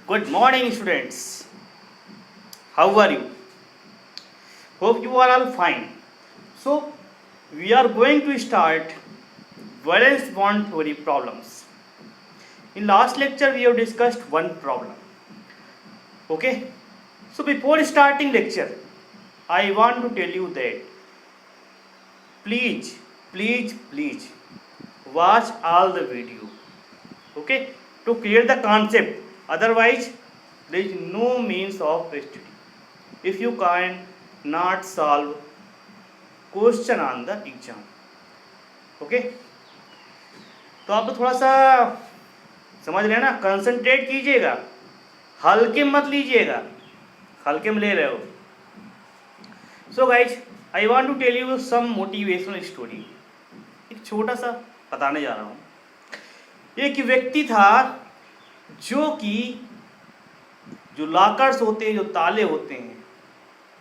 Good morning, students. How are you? Hope you are all fine. So, we are going to start valence bond theory problems. In last lecture, we have discussed one problem. Okay? So, before starting lecture, I want to tell you that please watch all the video. Okay? To clear the concept. Otherwise, there is no means of study. If you can not solve question on the exam. Okay, तो आप थोड़ा सा समझ रहे हैं ना, concentrate कीजिएगा, हल्के मत लीजिएगा, हल्के में ले रहे हो. So guys, I want to tell you some motivational story. एक छोटा सा बताने जा रहा हूँ. एक व्यक्ति था जो लॉकर्स होते हैं, जो ताले होते हैं,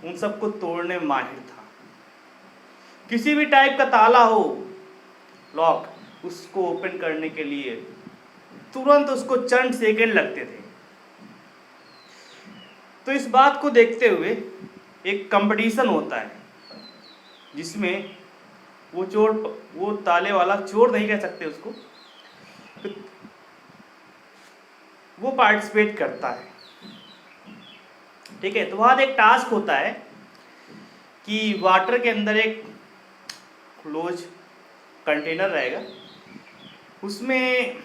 उन सबको तोड़ने में माहिर था. किसी भी टाइप का ताला हो, लॉक, उसको ओपन करने के लिए तुरंत उसको चंद सेकंड लगते थे. तो इस बात को देखते हुए एक कंपटीशन होता है जिसमें वो ताले वाला, चोर नहीं कह सकते उसको, वो पार्टिसिपेट करता है. ठीक है, तो वहाँ एक टास्क होता है कि वाटर के अंदर एक क्लोज कंटेनर रहेगा, उसमें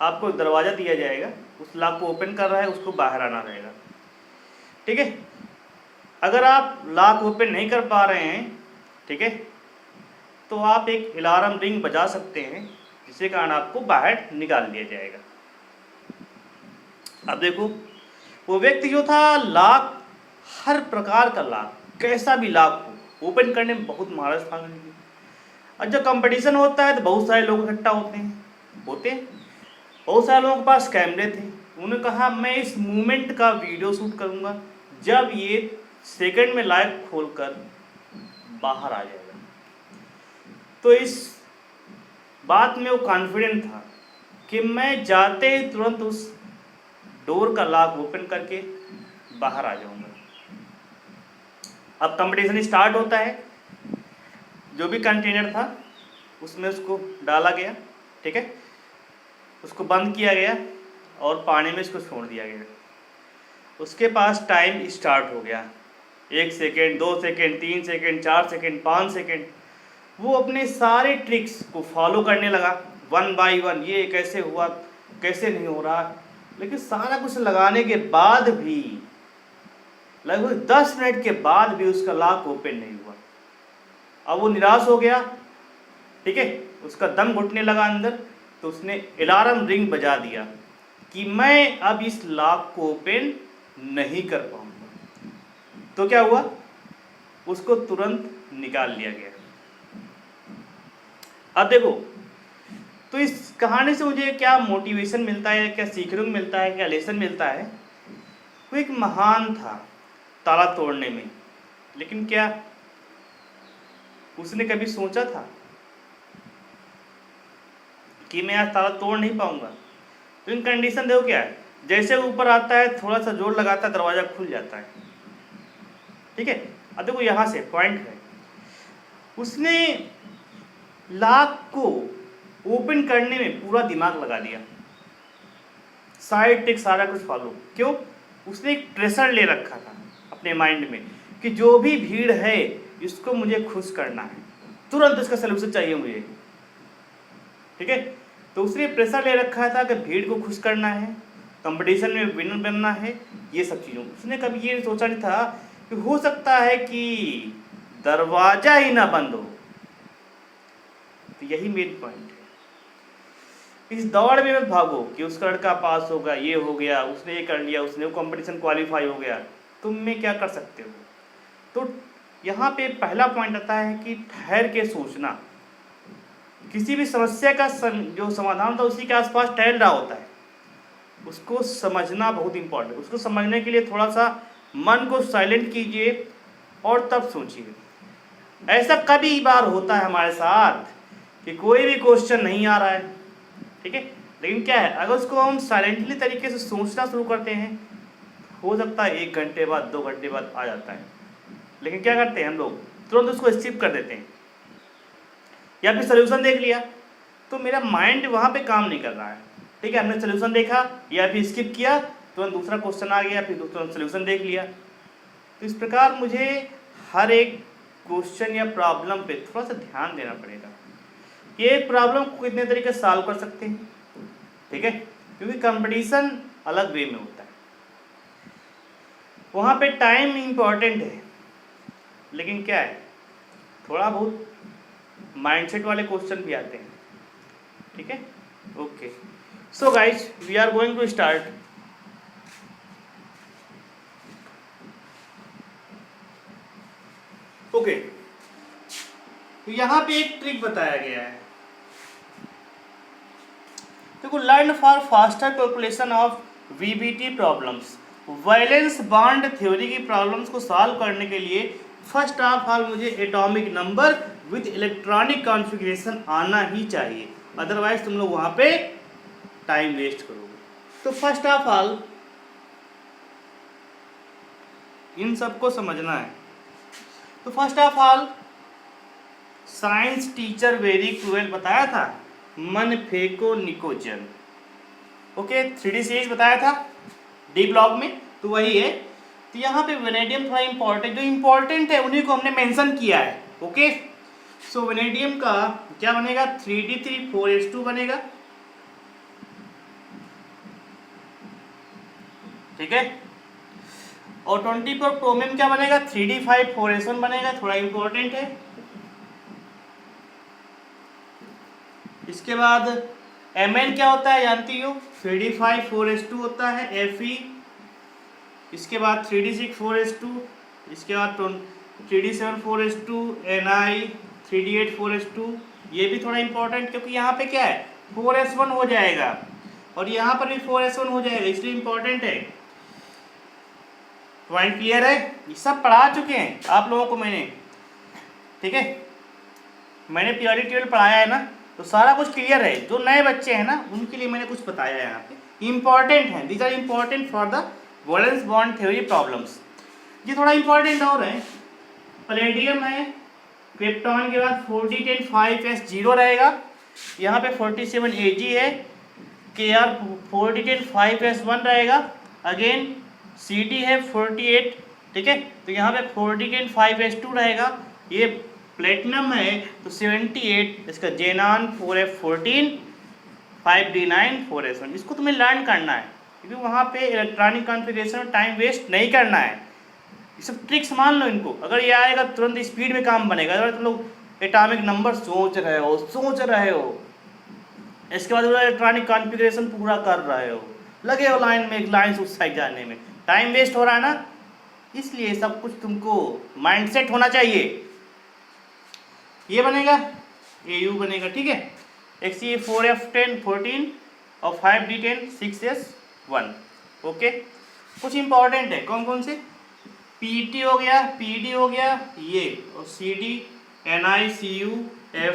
आपको दरवाज़ा दिया जाएगा, उस लॉक को ओपन कर रहा है, उसको बाहर आना रहेगा. ठीक है, अगर आप लॉक ओपन नहीं कर पा रहे हैं, ठीक है, तो आप एक अलार्म रिंग बजा सकते हैं, जिसके कारण आपको बाहर निकाल दिया जाएगा. अब देखो, वो व्यक्ति जो था, लॉक, हर प्रकार का लॉक, कैसा भी लॉक हो, ओपन करने में बहुत महारत था. और जब कंपटीशन होता है तो बहुत सारे लोग इकट्ठा होते हैं, बहुत सारे लोगों के पास कैमरे थे. उन्होंने कहा मैं इस मूवमेंट का वीडियो शूट करूंगा जब ये सेकंड में लाइट खोलकर बाहर आ जाएगा. तो इस बात में वो कॉन्फिडेंट था कि मैं जाते ही तुरंत उस डोर का लॉक ओपन करके बाहर आ जाऊंगा. अब कंपटीशन स्टार्ट होता है. जो भी कंटेनर था उसमें उसको डाला गया, ठीक है, उसको बंद किया गया और पानी में इसको छोड़ दिया गया. उसके पास टाइम स्टार्ट हो गया. 1 second, 2 second, 3 second, 4 second, 5 second. वो अपने सारे ट्रिक्स को फॉलो करने लगा, 1 बाई 1, ये कैसे हुआ, कैसे नहीं हो रहा. लेकिन सारा कुछ लगाने के बाद भी, लगभग 10 मिनट के बाद भी उसका लॉक ओपन नहीं हुआ. अब वो निराश हो गया, ठीक है, उसका दम घुटने लगा अंदर. तो उसने अलार्म रिंग बजा दिया कि मैं अब इस लॉक को ओपन नहीं कर पाऊंगा. तो क्या हुआ, उसको तुरंत निकाल लिया गया. अब देखो, तो इस कहानी से मुझे क्या मोटिवेशन मिलता है, क्या सीखने को मिलता है, क्या लेसन मिलता है. वो एक महान था ताला तोड़ने में, लेकिन क्या उसने कभी सोचा था कि मैं आज ताला तोड़ नहीं पाऊंगा. तो इन कंडीशन देखो क्या है, जैसे ऊपर आता है, थोड़ा सा जोर लगाता है, दरवाजा खुल जाता है. ठीक है, अब देखो यहाँ से पॉइंट है, उसने लॉक को ओपन करने में पूरा दिमाग लगा दिया, साइड टेक सारा कुछ फॉलो. क्यों, उसने एक प्रेशर ले रखा था अपने माइंड में कि जो भी भीड़ है इसको मुझे खुश करना है, तुरंत इसका सलूशन चाहिए मुझे. ठीक है, तो उसने प्रेशर ले रखा था कि भीड़ को खुश करना है, कंपटीशन में विनर बनना है, ये सब चीज़ों. उसने कभी ये सोचा नहीं था कि हो सकता है कि दरवाजा ही ना बंद हो. तो यही मेन पॉइंट है. इस दौड़ में मत भागो कि उसका लड़का पास होगा, ये हो गया, उसने ये कर लिया, उसने वो कंपटीशन क्वालिफाई हो गया, तुम में क्या कर सकते हो. तो यहाँ पे पहला पॉइंट आता है कि ठहर के सोचना. किसी भी समस्या का जो समाधान था उसी के आसपास टहल रहा होता है, उसको समझना बहुत इंपॉर्टेंट है. उसको समझने के लिए थोड़ा सा मन को साइलेंट कीजिए और तब सोचिए. ऐसा कभी बार होता है हमारे साथ कि कोई भी क्वेश्चन नहीं आ रहा है, ठीक है, लेकिन क्या है, अगर उसको हम साइलेंटली तरीके से सोचना शुरू करते हैं, हो सकता है 1 घंटे बाद 2 घंटे बाद आ जाता है, लेकिन क्या करते हैं हम लोग, तुरंत उसको स्किप कर देते हैं। या फिर सोल्यूशन देख लिया तो मेरा माइंड वहाँ पे काम नहीं कर रहा है, ठीक है, हमने सोल्यूशन देखा या फिर स्किप किया, तुरंत दूसरा क्वेश्चन आ गया, फिर तुरंत सोल्यूशन देख लिया। तो इस प्रकार मुझे हर एक क्वेश्चन या प्रॉब्लम पे थोड़ा सा ध्यान देना पड़ेगा कि एक प्रॉब्लम को कितने तरीके से सॉल्व कर सकते हैं, ठीक है, क्योंकि कंपटीशन अलग वे में होता है, वहाँ पे टाइम इम्पॉर्टेंट है, लेकिन क्या है, थोड़ा बहुत माइंडसेट वाले क्वेश्चन भी आते हैं, ठीक है। Okay, so guys we are going to start. Okay, तो यहाँ पे एक ट्रिक बताया गया है, देखो, learn for faster calculation of VBT problems. Valence bond theory की प्रॉब्लम्स को सॉल्व करने के लिए फर्स्ट ऑफ ऑल मुझे atomic number with electronic configuration आना ही चाहिए, अदरवाइज तुम लोग वहाँ पे टाइम वेस्ट करोगे। तो फर्स्ट ऑफ ऑल इन सबको समझना है। तो first of all science teacher very cruel बताया था, मन फेंको निकोजन, ओके, 3D सीरीज बताया था डी ब्लॉक में, तो वही है। तो यहाँ पे वेनेडियम थोड़ा इंपॉर्टेंट, जो इंपॉर्टेंट है उन्हीं को हमने मेंशन किया है, ओके। सो वेनेडियम का क्या बनेगा, 3D3 4s2 बनेगा, ठीक है। और 20 पर क्रोमियम क्या बनेगा, 3D5 4s1 बनेगा, थोड़ा इंपॉर्टेंट है। इसके बाद Mn क्या होता है जानती हो, 3D5 4s2 होता है Fe, इसके बाद 3D6 4s2, इसके बाद 3D7 4s2 Ni, 3D8 4s2, ये भी थोड़ा इंपॉर्टेंट, क्योंकि यहाँ पे क्या है 4s1 हो जाएगा और यहाँ पर भी 4s1 हो जाएगा, इसलिए इंपॉर्टेंट है। पॉइंट क्लियर है, ये सब पढ़ा चुके हैं आप लोगों को मैंने, ठीक है, मैंने पीरियोडिक टेबल पढ़ाया है ना, तो सारा कुछ क्लियर है। जो नए बच्चे हैं ना उनके लिए मैंने कुछ बताया है यहाँ पे, इंपॉर्टेंट है, these are important for the valence bond theory problems. ये थोड़ा इंपॉर्टेंट और है, पैलेडियम है, क्रिप्टॉन के बाद 4D10 5s0 रहेगा, यहाँ पे 47 Ag है, Kr 4D10 5s1 रहेगा, अगेन Cd है 48, ठीक है, तो यहाँ पे 4D10 5s2 रहेगा, ये प्लेटिनम है तो 78, इसका जेनान 4f14 5d9 4s1, इसको तुम्हें लर्न करना है, क्योंकि वहाँ पे इलेक्ट्रॉनिक कॉन्फ़िगरेशन में टाइम वेस्ट नहीं करना है। ये सब ट्रिक्स मान लो इनको, अगर ये आएगा तुरंत स्पीड में काम बनेगा। अगर तुम लोग एटॉमिक नंबर सोच रहे हो, इसके बाद इलेक्ट्रॉनिक कॉन्फ़िगरेशन पूरा कर रहे हो, लगे हो लाइन में, एक लाइन से उस साइड जाने में, टाइम वेस्ट हो रहा है ना, इसलिए सब कुछ तुमको माइंडसेट होना चाहिए। ये बनेगा AU बनेगा, ठीक है, XE 4F10 14 और 5D10 6S1, ओके। कुछ इंपॉर्टेंट है, कौन कौन से, PT हो गया, PD हो गया ये, और CD Ni Cu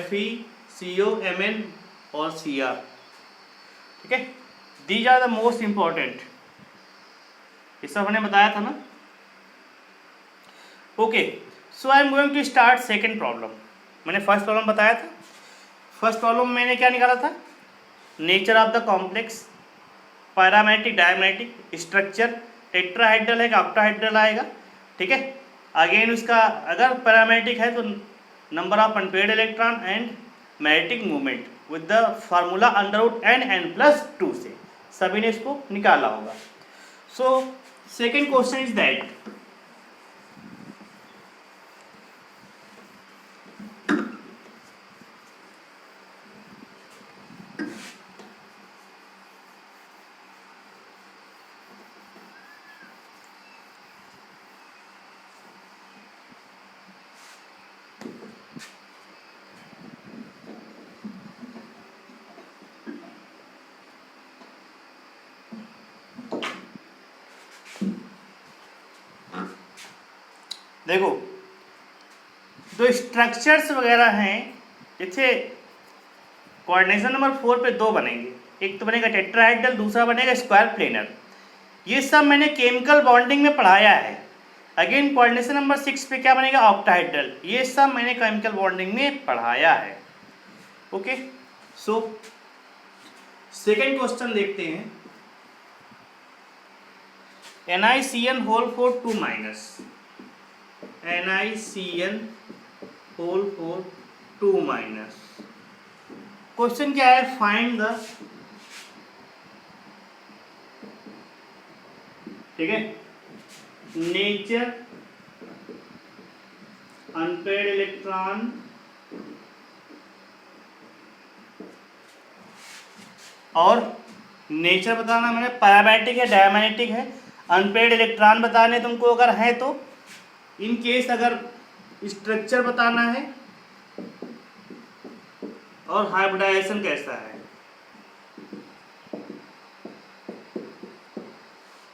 Fe Co Mn और Cr, ठीक है, these are the most important, ये सब हमने बताया था ना, okay. So I am going to start second problem. मैंने फर्स्ट प्रॉब्लम बताया था, फर्स्ट प्रॉब्लम मैंने क्या निकाला था, nature of the complex, paramagnetic diamagnetic structure, tetrahedral है कि ऑक्टाहेड्रल आएगा, ठीक है। अगेन उसका अगर पैरामेट्रिक है तो number of unpaired electron and magnetic movement with the formula √n+2 से सभी ने इसको निकाला होगा। So second question is that, देखो जो स्ट्रक्चर्स वगैरह हैं, जैसे कोऑर्डिनेशन नंबर 4 पे 2 बनेंगे, एक तो बनेगा टेट्राहेड्रल, दूसरा बनेगा स्क्वायर प्लेनर। ये सब मैंने केमिकल बॉन्डिंग में पढ़ाया है। अगेन कोऑर्डिनेशन नंबर 6 पे क्या बनेगा, ऑक्टाहेड्रल। ये सब मैंने केमिकल बॉन्डिंग में पढ़ाया है। ओके, सो सेकेंड क्वेश्चन देखते हैं। NiCN whole four 2 minus, NiCN whole four 2 minus. Question क्या है, फाइंड द, ठीक है, नेचर अनपेयर्ड इलेक्ट्रॉन और नेचर बताना मैंने पैरामैग्नेटिक है डायमैग्नेटिक है। अनपेयर्ड इलेक्ट्रॉन बताने तुमको अगर है तो, इन केस अगर स्ट्रक्चर बताना है और हाइब्रिडाइजेशन कैसा है।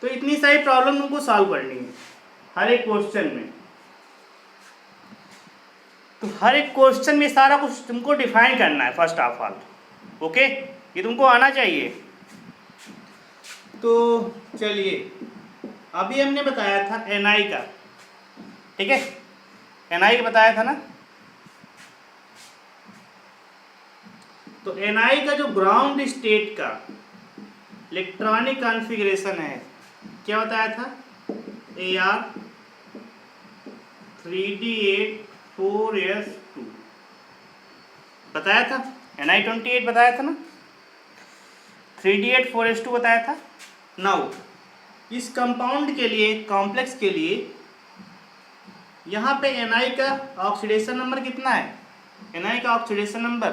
तो इतनी सारी प्रॉब्लम तुमको सॉल्व करनी है हर एक क्वेश्चन में। तो हर एक क्वेश्चन में सारा कुछ तुमको डिफाइन करना है फर्स्ट ऑफ ऑल। ओके, ये तुमको आना चाहिए। तो चलिए, अभी हमने बताया था Ni का, ठीक है, Ni का बताया था ना। तो Ni का जो ग्राउंड स्टेट का इलेक्ट्रॉनिक कॉन्फ़िगरेशन है, क्या बताया था, Ar 3D8 4s2 बताया था। Ni28 बताया था ना, 3D8 4s2 बताया था। नाउ इस कंपाउंड के लिए, कॉम्प्लेक्स के लिए, यहाँ पे Ni का ऑक्सीडेशन नंबर कितना है, Ni का ऑक्सीडेशन नंबर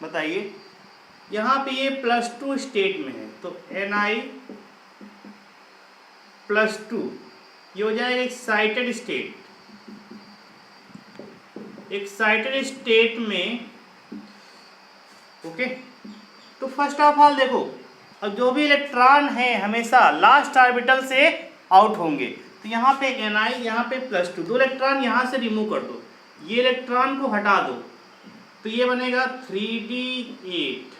बताइए। यहाँ पे ये +2 स्टेट में है, तो Ni +2 ये हो जाएगा एक्साइटेड स्टेट। एक्साइटेड स्टेट में, ओके, तो फर्स्ट ऑफ ऑल देखो, अब जो भी इलेक्ट्रॉन है हमेशा लास्ट ऑर्बिटल से आउट होंगे। तो यहाँ पे Ni, यहाँ पे +2, 2 इलेक्ट्रॉन यहाँ से रिमूव कर दो, ये इलेक्ट्रॉन को हटा दो, तो ये बनेगा 3D8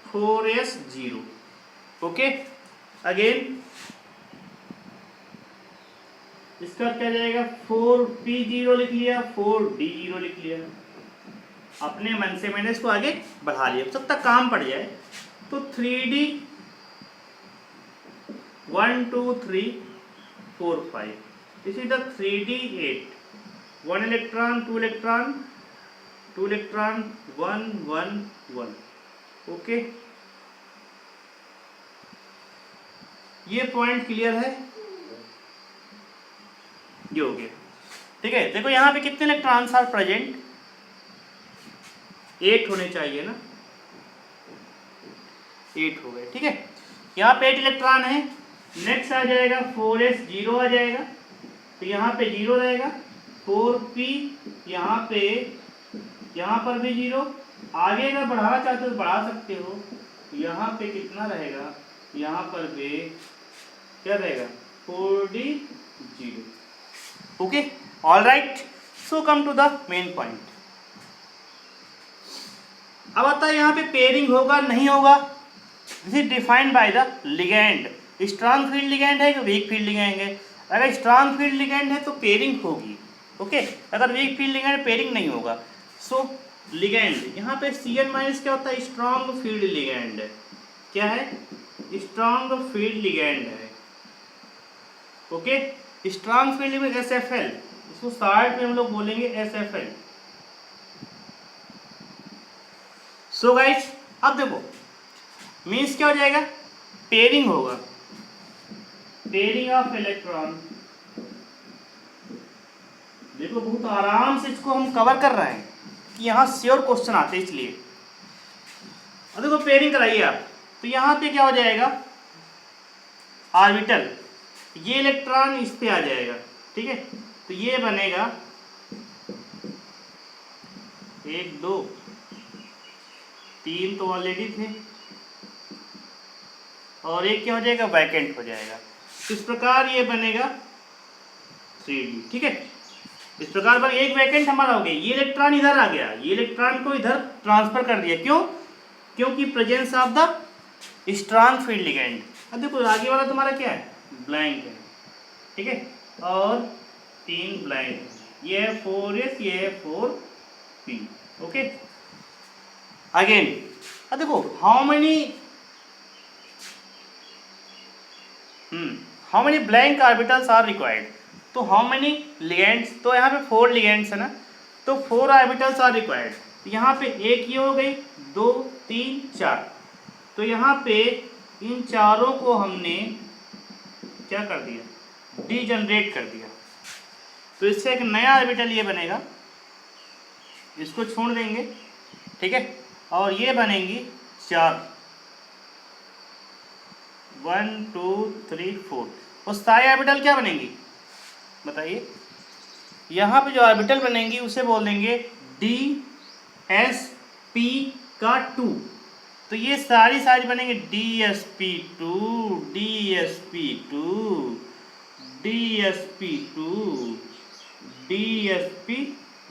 4s0। ओके, अगेन इसका क्या जाएगा, 4p0 लिख लिया, 4d0 लिख लिया। अपने मन से मैंने इसको आगे बढ़ा लिया, जब तक काम पड़ जाए। तो 3D 1 2 3 4 5, इसी तरह 3D8 1 electron 2 electron 2 electron 1 1 1। Okay, ये पॉइंट क्लियर है, ये हो गया। ठीक है, देखो यहाँ पे कितने इलेक्ट्रॉन्स आर प्रेजेंट, 8 होने चाहिए ना, 8 हो गए। ठीक है, यहाँ पे 8 इलेक्ट्रॉन है। नेक्स्ट आ जाएगा 4s0 आ जाएगा, तो यहाँ पे 0 रहेगा। 4p यहाँ पे, यहाँ पर भी 0। आगे अगर बढ़ाना चाहते हो तो बढ़ा सकते हो। यहाँ पे कितना रहेगा, यहाँ पर भी क्या रहेगा, 4d0। Okay, all right, so come to the main point. अब आता है यहाँ पे पेयरिंग होगा नहीं होगा, this is defined by the ligand. Strong field ligand है कि वीक फील्ड लिगेंड है। अगर स्ट्रॉन्ग फील्ड लिगेंड है तो पेयरिंग होगी, ओके। अगर वीक फील्ड लिगेंड है पेयरिंग नहीं होगा। सो लिगेंड यहाँ पे Cn- क्या होता है, स्ट्रॉन्ग फील्ड लिगेंड है। क्या है, स्ट्रॉन्ग फील्ड लिगेंड है। ओके, स्ट्रॉन्ग फील्ड में SFL, इसको शॉर्ट में हम लोग बोलेंगे SFL। सो गाइस, अब देखो मीन्स क्या हो जाएगा, पेयरिंग होगा, पेयरिंग ऑफ इलेक्ट्रॉन। देखो बहुत आराम से इसको हम कवर कर रहे हैं कि यहाँ श्योर क्वेश्चन आते हैं, इसलिए। अब देखो पेयरिंग कराइए आप, तो यहाँ पे क्या हो जाएगा, ऑर्बिटल, ये इलेक्ट्रॉन इस पे आ जाएगा। ठीक है, तो ये बनेगा 1 2 3 तो ऑलरेडी थे, और एक क्या हो जाएगा, वैकेंट हो जाएगा। इस प्रकार ये बनेगा 3D। ठीक है, इस प्रकार पर एक वैकेंट हमारा हो गया। ये इलेक्ट्रॉन इधर आ गया, ये इलेक्ट्रॉन को इधर ट्रांसफर कर दिया। क्यों, क्योंकि presence of the strong field ligand. अब देखो आगे वाला तुम्हारा क्या है, ब्लैंक है, ठीक है, और 3 ब्लैंक, ये है 4s, ये है 4p। ओके, अगेन अब देखो how many blank orbitals are required. तो हाउ मेनी लिगेंड्स, तो यहाँ पे 4 लिगेंड्स है ना, तो 4 ऑर्बिटल्स आर रिक्वायर्ड। यहाँ पे एक ये हो गई, 2 3 4, तो यहाँ पे इन चारों को हमने क्या कर दिया, डीजनरेट कर दिया। तो इससे एक नया ऑर्बिटल ये बनेगा, इसको छोड़ देंगे, ठीक है, और ये बनेंगी 4, 1 2 3 4। और सारे ऑर्बिटल क्या बनेंगी बताइए, यहाँ पे जो ऑर्बिटल बनेंगी उसे बोल देंगे DsP का 2। तो ये सारी बनेंगे DsP2, DsP2, DsP2, DsP2।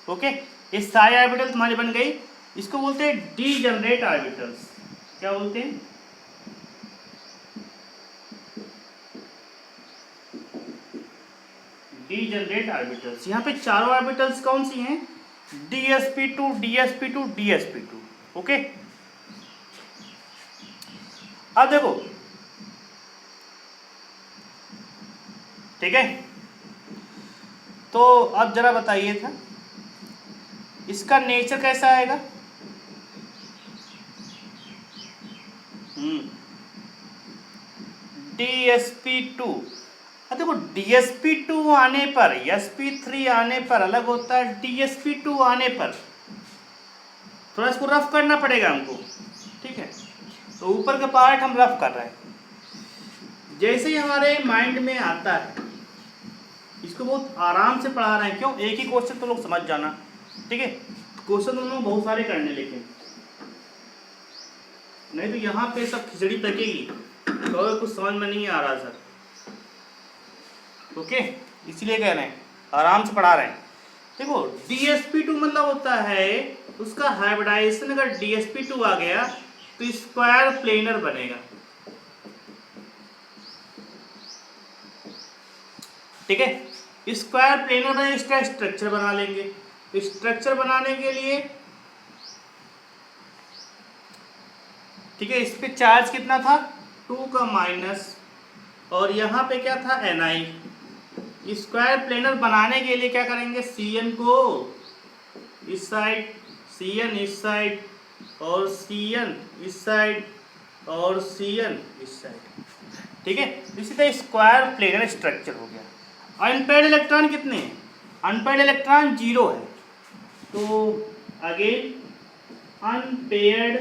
Okay, ये सारे ऑर्बिटल तुम्हारी बन गई। इसको बोलते हैं डीजनरेट ऑर्बिटल्स। क्या बोलते हैं, डीजनरेट ऑर्बिटल्स। यहाँ पे चारों ऑर्बिटल्स कौन सी हैं, DsP2, DsP2, DsP2। ओके, अब देखो, ठीक है, तो अब जरा बताइए था इसका नेचर कैसा आएगा। DsP2, देखो DsP2 आने पर, sp3 आने पर अलग होता है, DsP2 आने पर थोड़ा इसको रफ करना पड़ेगा हमको, ठीक है। तो ऊपर का पार्ट हम रफ कर रहे हैं, जैसे ही हमारे माइंड में आता है, इसको बहुत आराम से पढ़ा रहे हैं। क्यों, एक ही क्वेश्चन तो लोग समझ जाना, ठीक है। क्वेश्चन तो लोग बहुत सारे करने, लेकिन नहीं तो यहाँ पे सब खिचड़ी पकेगी, तो कुछ समझ में नहीं आ रहा सर। ओके, इसलिए कह रहे हैं आराम से पढ़ा रहे हैं। देखो DsP2 मतलब होता है उसका हाइब्रिडाइजेशन, अगर DsP2 आ गया तो स्क्वायर प्लेनर बनेगा, ठीक है। स्क्वायर प्लेनर में इसका स्ट्रक्चर बना लेंगे। स्ट्रक्चर बनाने के लिए, ठीक है, इस पे चार्ज कितना था 2 का माइनस, और यहाँ पे क्या था Ni। स्क्वायर प्लेनर बनाने के लिए क्या करेंगे, Cn को इस साइड, Cn इस साइड, और Cn इस साइड, और Cn इस साइड, ठीक है। इसी तरह स्क्वायर प्लेनर स्ट्रक्चर हो गया। अनपेयर्ड इलेक्ट्रॉन कितने हैं, अनपेयर्ड इलेक्ट्रॉन 0 है, तो अगेन अनपेयर्ड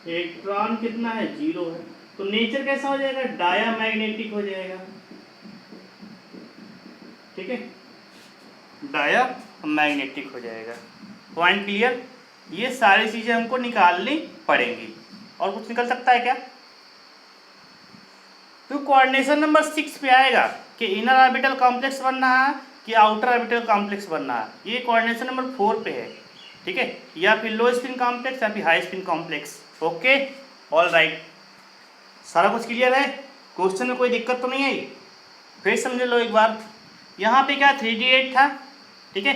इलेक्ट्रॉन कितना है, 0 है। तो नेचर कैसा हो जाएगा, डायामैग्नेटिक हो जाएगा, ठीक है, डायामैग्नेटिक हो जाएगा। Point clear. ये सारी चीजें हमको निकालनी पड़ेंगी। और कुछ निकल सकता है क्या, तो कोऑर्डिनेशन नंबर 6 पे आएगा कि इनर ऑर्बिटल कॉम्प्लेक्स बनना है कि आउटर ऑर्बिटल कॉम्प्लेक्स बनना है। ये कोऑर्डिनेशन नंबर 4 पे है, ठीक है, या फिर लो स्पिन कॉम्प्लेक्स या फिर high spin complex. Okay, all right, सारा कुछ क्लियर है, क्वेश्चन में कोई दिक्कत तो नहीं आई। फिर समझ लो एक बार, यहाँ पे क्या 3d8 था, ठीक है,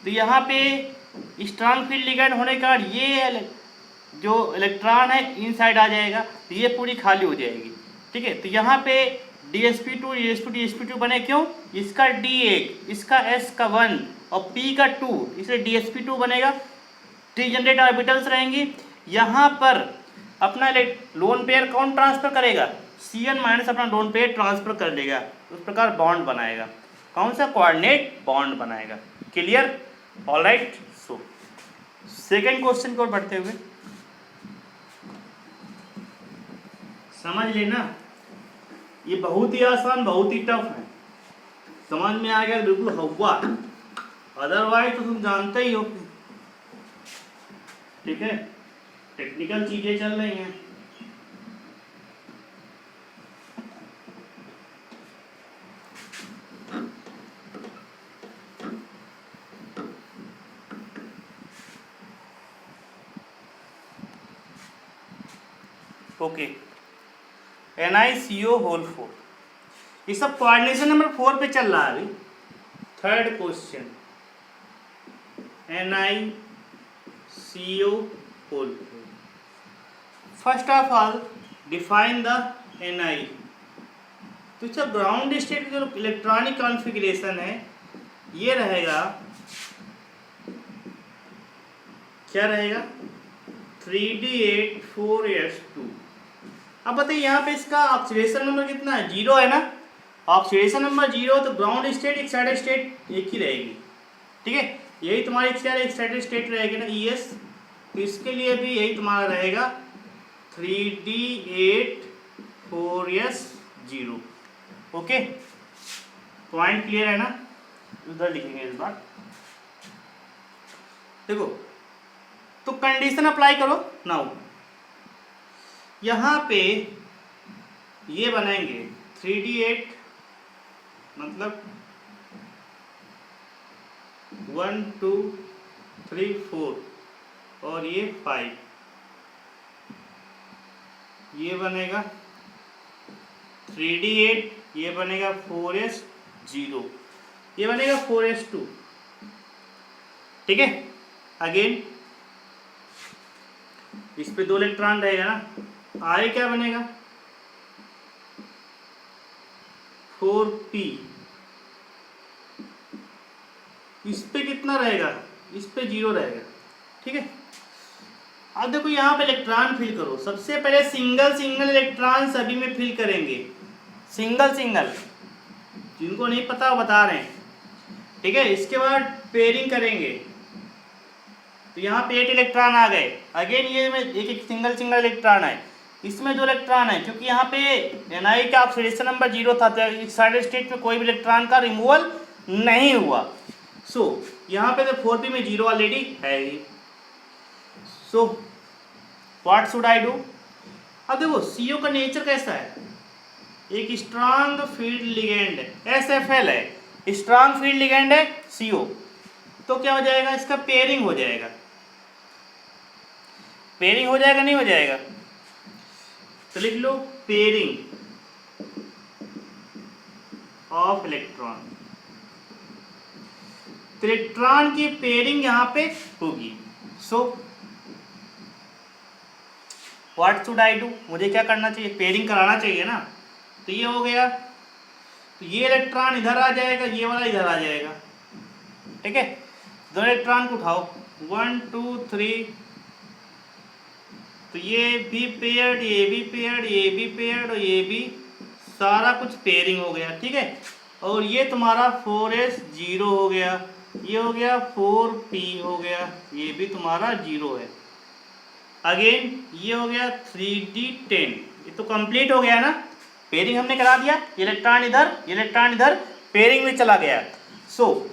तो यहाँ पे स्ट्रॉन्ग फील्ड लिगेंड होने के बाद ये जो इलेक्ट्रॉन है इनसाइड आ जाएगा, तो ये पूरी खाली हो जाएगी, ठीक है। तो यहाँ पे DsP2 DsP2 DsP2 बने, क्यों, इसका D 1, इसका S का 1 और P का 2, इसलिए DsP2 बनेगा। डीजनरेट ऑर्बिटल्स रहेंगी। यहाँ पर अपना लोन पेयर कौन ट्रांसफर करेगा, Cn माइनस अपना लोन पेयर ट्रांसफर कर देगा, उस प्रकार बॉन्ड बनाएगा। कौन सा, कोऑर्डिनेट बॉन्ड बनाएगा। Clear, all right. So second question की ओर बढ़ते हुए समझ लेना, ये बहुत ही आसान बहुत ही टफ है, समझ में आ गया बिल्कुल हवा, अदरवाइज तो तुम जानते ही हो, ठीक है, टेक्निकल चीजें चल रही हैं। Okay, NiCO whole 4। ये सब कोऑर्डिनेशन नंबर 4 पे चल रहा है अभी। Third question, NiCO whole 4। First of all define the Ni। तो इसका ग्राउंड स्टेट जो इलेक्ट्रॉनिक कॉन्फ़िगरेशन है ये रहेगा, क्या रहेगा, 3D8 4s2। अब बताइए यहाँ पे इसका ऑक्सीडेशन नंबर कितना है, 0 है ना। ऑक्सीडेशन नंबर 0 तो ग्राउंड स्टेट एक्साइटेड स्टेट एक ही रहेगी, ठीक है। यही तुम्हारी क्या एक्साइटेड स्टेट रहेगी ना, ES। तो इसके लिए भी यही तुम्हारा रहेगा 3D8 4s0। Okay, point clear है ना। उधर लिखेंगे इस बार। देखो तो कंडीशन अप्लाई करो नाउ। यहाँ पे ये बनाएंगे 3D8 मतलब 1 2 3 4 और ये 5, ये बनेगा 3D8, ये बनेगा 4s0, ये बनेगा 4s2, ठीक है। अगेन इस पे 2 इलेक्ट्रॉन रहेगा ना, आगे क्या बनेगा 4p। इस पे कितना रहेगा, इस पे 0 रहेगा, ठीक है। अब देखो यहाँ पे इलेक्ट्रॉन फिल करो। सबसे पहले सिंगल सिंगल इलेक्ट्रॉन सभी में फिल करेंगे, सिंगल सिंगल, जिनको नहीं पता वो बता रहे हैं, ठीक है। इसके बाद पेयरिंग करेंगे, तो यहाँ पे 8 इलेक्ट्रॉन आ गए। अगेन ये में एक एक सिंगल सिंगल इलेक्ट्रॉन है, इसमें 2 इलेक्ट्रॉन है, क्योंकि यहाँ पे Ni का ऑक्सीडेशन नंबर 0 था, तो एक्साइटेड स्टेट में कोई भी इलेक्ट्रॉन का रिमूवल नहीं हुआ। सो यहाँ पे तो 4p में 0 ऑलरेडी है ही। So what should I do. अब देखो CO का नेचर कैसा है, एक स्ट्रांग फील्ड लिगेंड है, SFL है, स्ट्रांग फील्ड लिगेंड है CO। तो क्या हो जाएगा, इसका पेयरिंग हो जाएगा। पेयरिंग हो जाएगा नहीं हो जाएगा, तो लिख लो पेयरिंग ऑफ इलेक्ट्रॉन। तो इलेक्ट्रॉन की पेयरिंग यहां पे होगी। सो व्हाट शुड आई डू, मुझे क्या करना चाहिए, पेयरिंग कराना चाहिए ना। तो ये हो गया, तो ये इलेक्ट्रॉन इधर आ जाएगा, ये वाला इधर आ जाएगा, ठीक है। 2 इलेक्ट्रॉन को उठाओ, 1 2 3, तो ये भी पेयर्ड, ये भी पेयर्ड, ये भी पेयर्ड और ये भी, सारा कुछ पेयरिंग हो गया, ठीक है। और ये तुम्हारा 4s0 हो गया, ये हो गया 4p हो गया, ये भी तुम्हारा 0 है। अगेन ये हो गया 3D10, ये तो कंप्लीट हो गया ना, पेयरिंग हमने करा दिया। इलेक्ट्रॉन इधर, इलेक्ट्रॉन इधर, पेयरिंग में चला गया। सो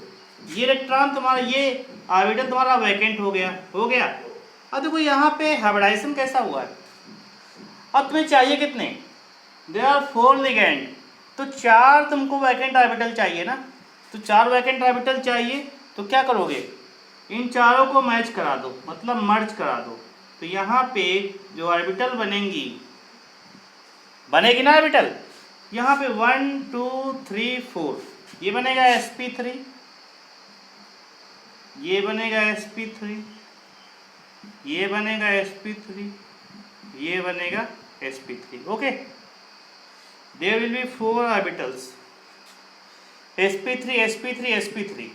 ये इलेक्ट्रॉन तुम्हारा, ये ऑर्बिटल तुम्हारा वैकेंट हो गया, हो गया। अब देखो यहाँ पे हाइब्रिडाइजेशन कैसा हुआ है। अब तुम्हें चाहिए कितने, देयर आर 4 लिगेंड, तो 4 तुमको वैकेंट ऑर्बिटल चाहिए ना। तो 4 वैकेंट ऑर्बिटल चाहिए, तो क्या करोगे, इन चारों को मैच करा दो, मतलब मर्ज करा दो। तो यहाँ पे जो ऑर्बिटल बनेगी ना ऑर्बिटल, यहाँ पे 1 2 3 4, ये बनेगा sp3, ये बनेगा sp3, ये बनेगा sp3, ये बनेगा sp3। Okay, there will be 4 orbitals, sp3 sp3 sp3।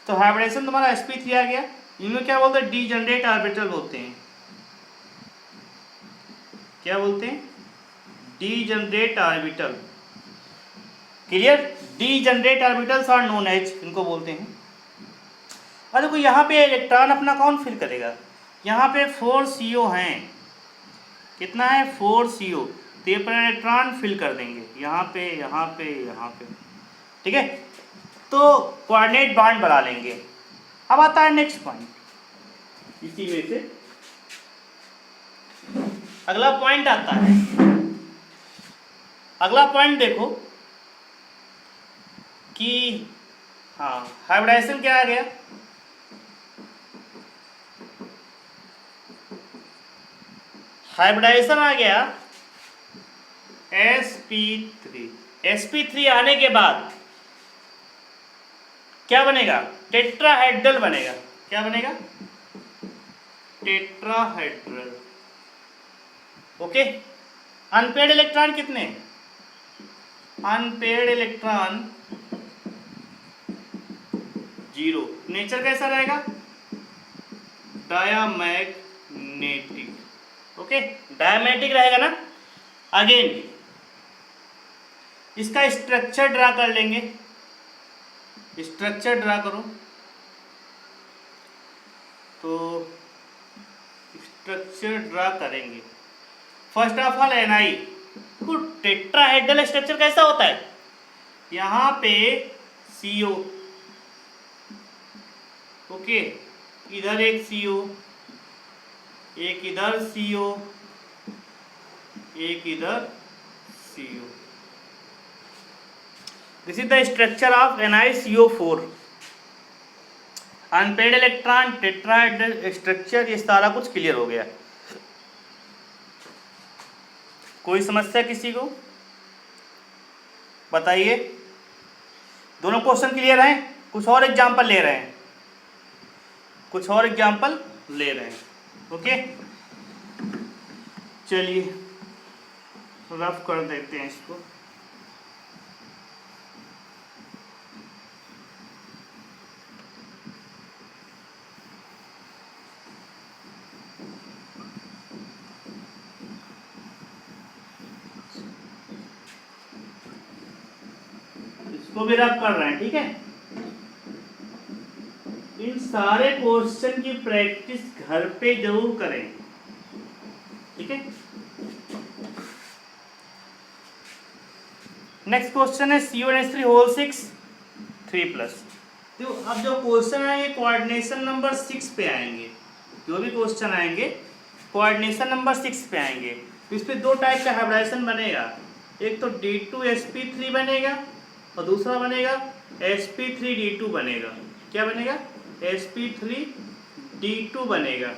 तो हाइब्रिडेशन तुम्हारा sp3 आ गया। इनमें क्या बोलते हैं, डीजनरेट ऑर्बिटल बोलते हैं। क्या बोलते हैं, degenerate orbital. Clear, degenerate orbitals are known as, इनको बोलते हैं। और देखो यहाँ पे इलेक्ट्रॉन अपना कौन फिल करेगा, यहाँ पे 4 CO हैं, कितना है 4 CO, तो ये पर इलेक्ट्रॉन फिल कर देंगे यहाँ पे, यहाँ पे, यहाँ पे, ठीक है। तो कोऑर्डिनेट बॉन्ड बना लेंगे। अब आता है नेक्स्ट पॉइंट, इसी में से अगला पॉइंट आता है। अगला पॉइंट देखो कि हाँ, हाइब्रिडाइजेशन क्या आ गया, हाइब्रिडाइजेशन आ गया sp3। sp3 आने के बाद क्या बनेगा? टेट्राहेड्रल बनेगा। क्या बनेगा? टेट्राहेड्रल। ओके। अनपेड इलेक्ट्रॉन कितने? Unpaired electron 0। नेचर कैसा रहेगा? डायामैग्नेटिक। ओके, डायमेटिक रहेगा ना। अगेन इसका स्ट्रक्चर ड्रा कर लेंगे। स्ट्रक्चर ड्रा करो। तो स्ट्रक्चर ड्रा करेंगे। फर्स्ट ऑफ ऑल एनआई को टेट्राहेड्रल स्ट्रक्चर कैसा होता है? यहाँ पे CO, ओके, इधर एक CO, एक इधर CO, एक इधर CO। This is the structure of NiCO4। Unpaired electron, tetrahedral structure, ये सारा कुछ क्लियर हो गया। कोई समस्या किसी को? बताइए। दोनों क्वेश्चन क्लियर हैं? कुछ और एग्जांपल ले रहे हैं? कुछ और एग्जांपल ले रहे हैं। ओके, चलिए रफ कर देते हैं इसको। इसको भी रफ कर रहे हैं, ठीक है। इन सारे क्वेश्चन की प्रैक्टिस घर पे जरूर करें, ठीक है। नेक्स्ट क्वेश्चन है CO3 होल 6 3+। तो अब जो क्वेश्चन आएंगे कोऑर्डिनेशन नंबर 6 पे आएंगे। जो भी क्वेश्चन आएंगे कोऑर्डिनेशन नंबर 6 पे आएंगे। तो इस पे दो टाइप का हाइब्रिडाइजेशन बनेगा। एक तो D2sp3 बनेगा और दूसरा बनेगा sp3d2 बनेगा। क्या बनेगा? sp3d2 बनेगा,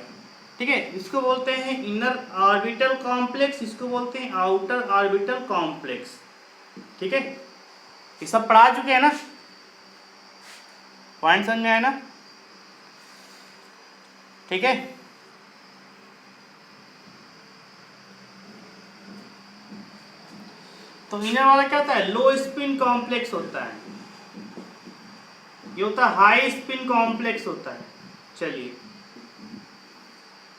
ठीक है। इसको बोलते हैं इनर ऑर्बिटल कॉम्प्लेक्स, इसको बोलते हैं आउटर ऑर्बिटल कॉम्प्लेक्स, ठीक है। ये सब पढ़ा चुके हैं ना? पॉइंट समझ में आया ना? ठीक है। तो इनर वाला क्या होता है? लो स्पिन कॉम्प्लेक्स होता है। ये होता है हाई स्पिन कॉम्प्लेक्स होता है। चलिए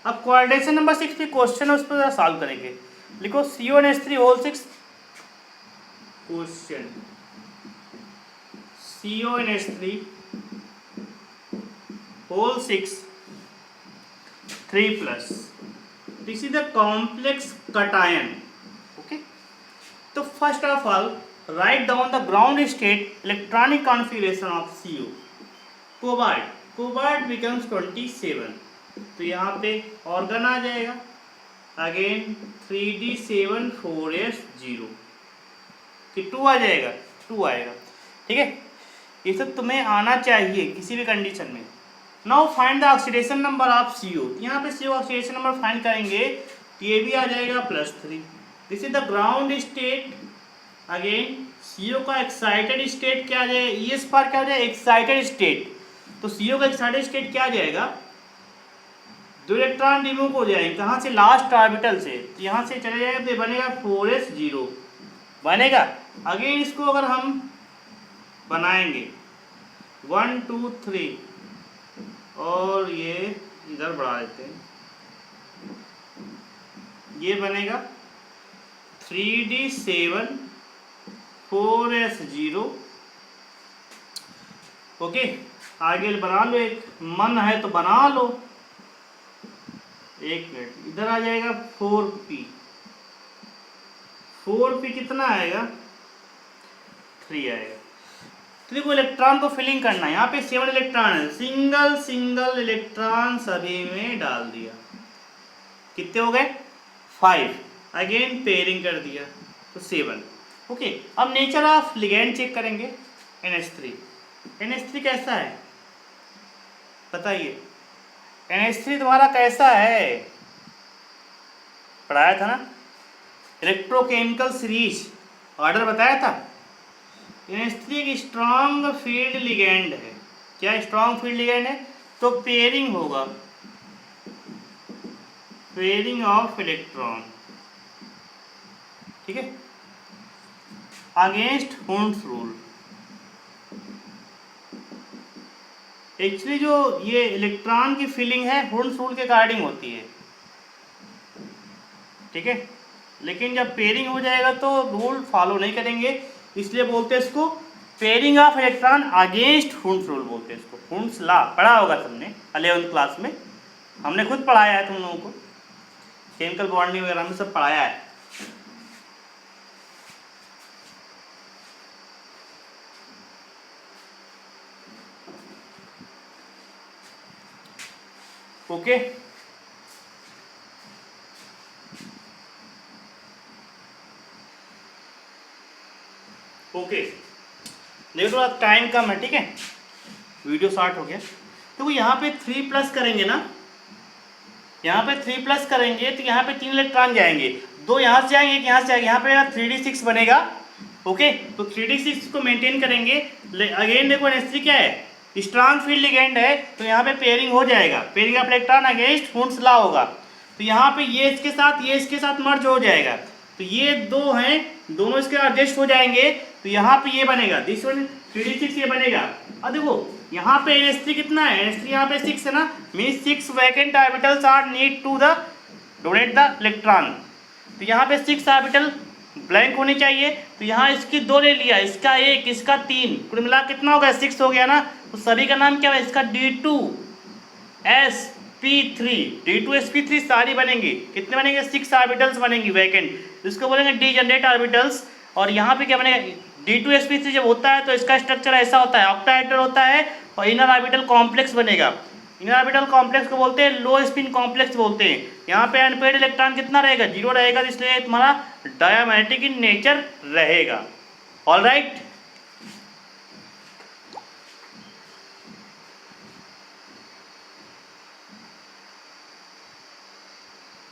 अब कोऑर्डिनेशन नंबर 6 पे क्वेश्चन है, उस पर सॉल्व करेंगे। लिखो CO3 whole 6 question. CO3 whole 6 3+। This is the complex cation, okay. तो first of all write down the ground state electronic configuration of CO। Cobalt becomes 27। तो यहाँ पे ऑर्गन आ जाएगा। अगेन 3d7 4s0 कि 2 आ जाएगा, 2 आएगा, ठीक है। ये सब तुम्हें आना चाहिए किसी भी कंडीशन में। Now find the oxidation number of CO। यहाँ पे CO ऑक्सीडेशन नंबर फाइंड करेंगे तो ये भी आ जाएगा +3। This is the ground state. Again CO का एक्साइटेड स्टेट क्या आ जाएगा? ES पर क्या आ जाएगा? Excited state. तो CO का एक्साइटेड स्टेट क्या आ जाएगा? 2 इलेक्ट्रॉन रिमूव हो जाएंगे। कहाँ से? लास्ट ऑर्बिटल से। तो यहाँ से चले जाएगा तो ये बनेगा 4s0 बनेगा। अगेन इसको अगर हम बनाएंगे 1 2 3 और ये इधर बढ़ा देते हैं, ये बनेगा 3d7 4s0, ओके। आगे बना लो, एक मन है तो बना लो। एक मिनट, इधर आ जाएगा 4p। 4p कितना आएगा? 3 आएगा। तो देखो इलेक्ट्रॉन को फिलिंग करना है। यहाँ पे 7 इलेक्ट्रॉन है, सिंगल इलेक्ट्रॉन सभी में डाल दिया। कितने हो गए? 5। अगेन पेयरिंग कर दिया तो 7, ओके। अब नेचर ऑफ लिगेंड चेक करेंगे। NH3 कैसा है बताइए? NH3 तुम्हारा कैसा है? पढ़ाया था ना? इलेक्ट्रोकेमिकल सीरीज ऑर्डर बताया था। NH3 एक स्ट्रॉन्ग फील्ड लिगेंड है। क्या स्ट्रॉन्ग फील्ड लिगेंड है? तो पेयरिंग होगा, पेयरिंग ऑफ इलेक्ट्रॉन, ठीक है, अगेंस्ट हुंड्स रूल। एक्चुअली जो ये इलेक्ट्रॉन की फीलिंग है हुंड्स रूल के अकॉर्डिंग होती है, ठीक है, लेकिन जब पेयरिंग हो जाएगा तो रूल फॉलो नहीं करेंगे, इसलिए बोलते हैं इसको pairing of electron against Hund's rule बोलते हैं इसको। हुंड्स लॉ पढ़ा होगा तुमने 11th क्लास में, हमने खुद पढ़ाया है तुम लोगों को, केमिकल बॉन्डिंग वगैरह में सब पढ़ाया है। ओके ओके, देखो थोड़ा टाइम कम है, ठीक है, वीडियो शॉर्ट हो गया। तो यहाँ पे 3 प्लस करेंगे ना, यहाँ पे 3 प्लस करेंगे तो यहाँ पे 3 इलेक्ट्रॉन जाएंगे, 2 यहाँ से जाएंगे, यहाँ से जाएंगे, यहाँ पे 3d6 बनेगा। ओके, तो 3d6 को मेंटेन करेंगे। अगेन देखो NH3 क्या है, स्ट्रॉन्ग फील्ड लिगेंड है, तो यहाँ पे पेयरिंग हो जाएगा, pairing of electron against Hund's law होगा। तो यहाँ पे ये इसके साथ मर्ज हो जाएगा, तो ये 2 हैं, दोनों इसके एडजस्ट हो जाएंगे, तो यहाँ पे ये बनेगा, दिस वन 3d6 ये बनेगा। अब देखो यहाँ पे NH3 कितना है, NH3 यहाँ पे 6 है ना, means 6 vacant orbitals are need to the donate the electron. तो यहाँ पे 6 ऑर्बिटल ब्लैंक होनी चाहिए, तो यहाँ इसकी 2 ले लिया, इसका 1, इसका 3, कुल मिला कितना हो गया, 6 हो गया ना। तो सभी का नाम क्या है, इसका D2sp3, D2sp3 सारी बनेंगी, कितने बनेंगे, 6 ऑर्बिटल्स बनेंगी वैकेंट, इसको बोलेंगे डीजनरेट ऑर्बिटल्स। और यहाँ पे क्या बनेगा, D2sp3 जब होता है तो इसका स्ट्रक्चर ऐसा होता है, ऑक्टाहेड्रल होता है, और इनर ऑर्बिटल कॉम्प्लेक्स बनेगा। इनर ऑर्बिटल कॉम्प्लेक्स को बोलते हैं लो स्पिन कॉम्प्लेक्स बोलते हैं। यहाँ पे अनपेयर्ड इलेक्ट्रॉन कितना रहेगा, 0 रहेगा, इसलिए तुम्हारा डायमैग्नेटिक इन नेचर रहेगा। ऑलराइट।